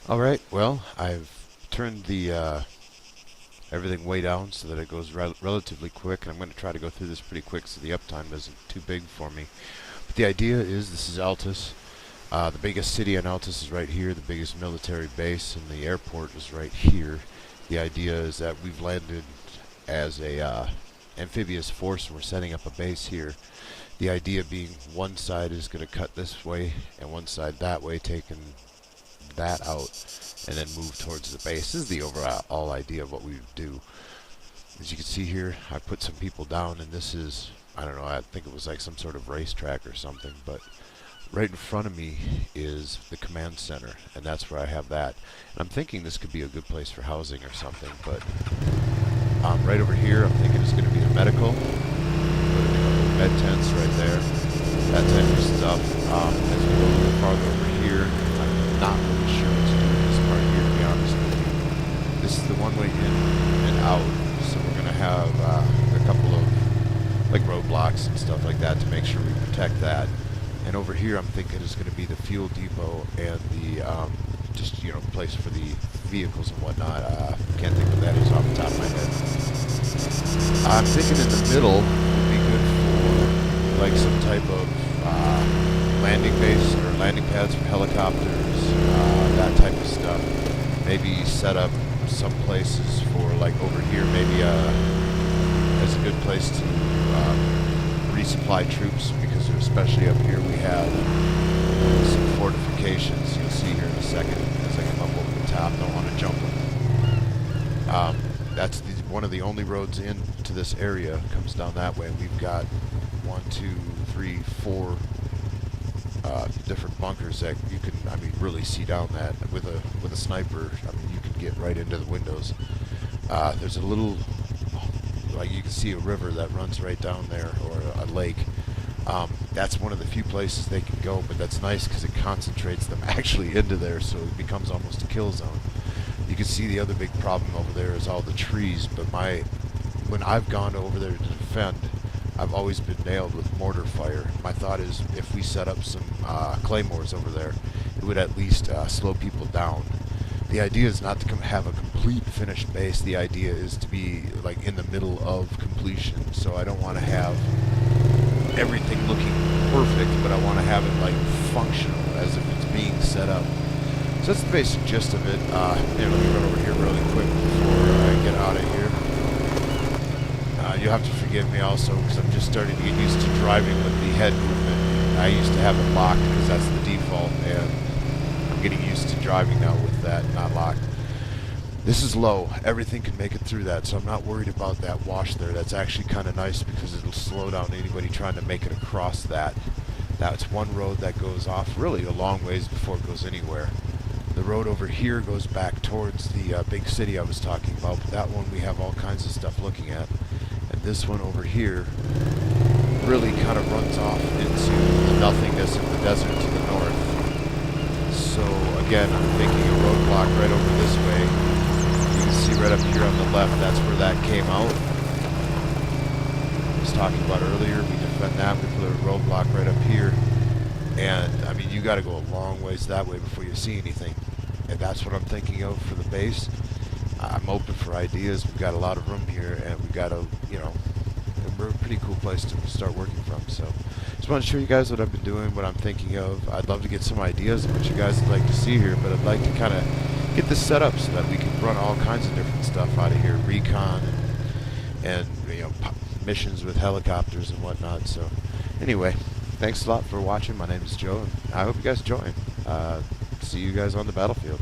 Alright, well, I've turned the everything way down so that it goes relatively quick, and I'm going to try to go through this pretty quick so the uptime isn't too big for me. But the idea is, this is Altus. The biggest city on Altus is right here, the biggest military base, and the airport is right here. The idea is that we've landed as a amphibious force, and we're setting up a base here. The idea being one side is going to cut this way and one side that way, taking that out and then move towards the base. This is the overall idea of what we do. As you can see here, I put some people down, and this is, I don't know, I think it was like some sort of racetrack or something, but right in front of me is the command center, and that's where I have that. And I'm thinking this could be a good place for housing or something, but right over here I'm thinking it's going to be the medical. Put a couple of med tents right there, that type of stuff. As we go a little farther over here, I'm not really sure what to do with this part here, to be honest with you. This is the one way in and out, so we're going to have a couple of like roadblocks and stuff like that to make sure we protect that. And over here I'm thinking it's going to be the fuel depot and the just, you know, place for the vehicles and whatnot. Can't think what that is off the top of my head. I'm thinking in the middle would be good for like some type of landing base or landing pads for helicopters, that type of stuff. Maybe set up some places for, like over here, maybe as a good place to resupply troops, because especially up here we have some fortifications. You'll see here in a second as I come up over the top. Don't want to jump them. That's one of the only roads into this area comes down that way. We've got 1, 2, 3, 4 different bunkers that you can, I mean, really see down that with a sniper. I mean, you can get right into the windows. There's a little, like you can see a river that runs right down there, or a lake. That's one of the few places they can go, but that's nice because it concentrates them actually into there, so it becomes almost a kill zone. You can see the other big problem over there is all the trees, but when I've gone over there to defend, I've always been nailed with mortar fire. My thought is, if we set up some claymores over there, it would at least slow people down. The idea is not to have a complete finished base. The idea is to be like in the middle of completion. So I don't want to have everything looking perfect, but I want to have it like functional as if it's being set up. So that's the basic gist of it. Let me run over here really quick before I get out of here. You'll have to forgive me also, because I'm just starting to get used to driving with the head movement. I used to have it locked because that's the default, and I'm getting used to driving now with that not locked. This is low. Everything can make it through that, so I'm not worried about that wash there. That's actually kind of nice because it'll slow down anybody trying to make it across that. That's one road that goes off really a long ways before it goes anywhere. The road over here goes back towards the big city I was talking about, but that one we have all kinds of stuff looking at. And this one over here really kind of runs off into the nothingness of the desert to the north. So again, I'm thinking a roadblock right over this way. You can see right up here on the left, that's where that came out. I was talking about earlier, we defend that, we put a roadblock right up here. And I mean, you got to go a long ways that way before you see anything. And that's what I'm thinking of for the base. I'm open for ideas. We've got a lot of room here, and we've got we're a pretty cool place to start working from. So just want to show you guys what I've been doing, what I'm thinking of. I'd love to get some ideas of what you guys would like to see here, but I'd like to kind of get this set up so that we can run all kinds of different stuff out of here, recon and missions with helicopters and whatnot. So anyway, thanks a lot for watching. My name is Joe, and I hope you guys join. See you guys on the battlefield.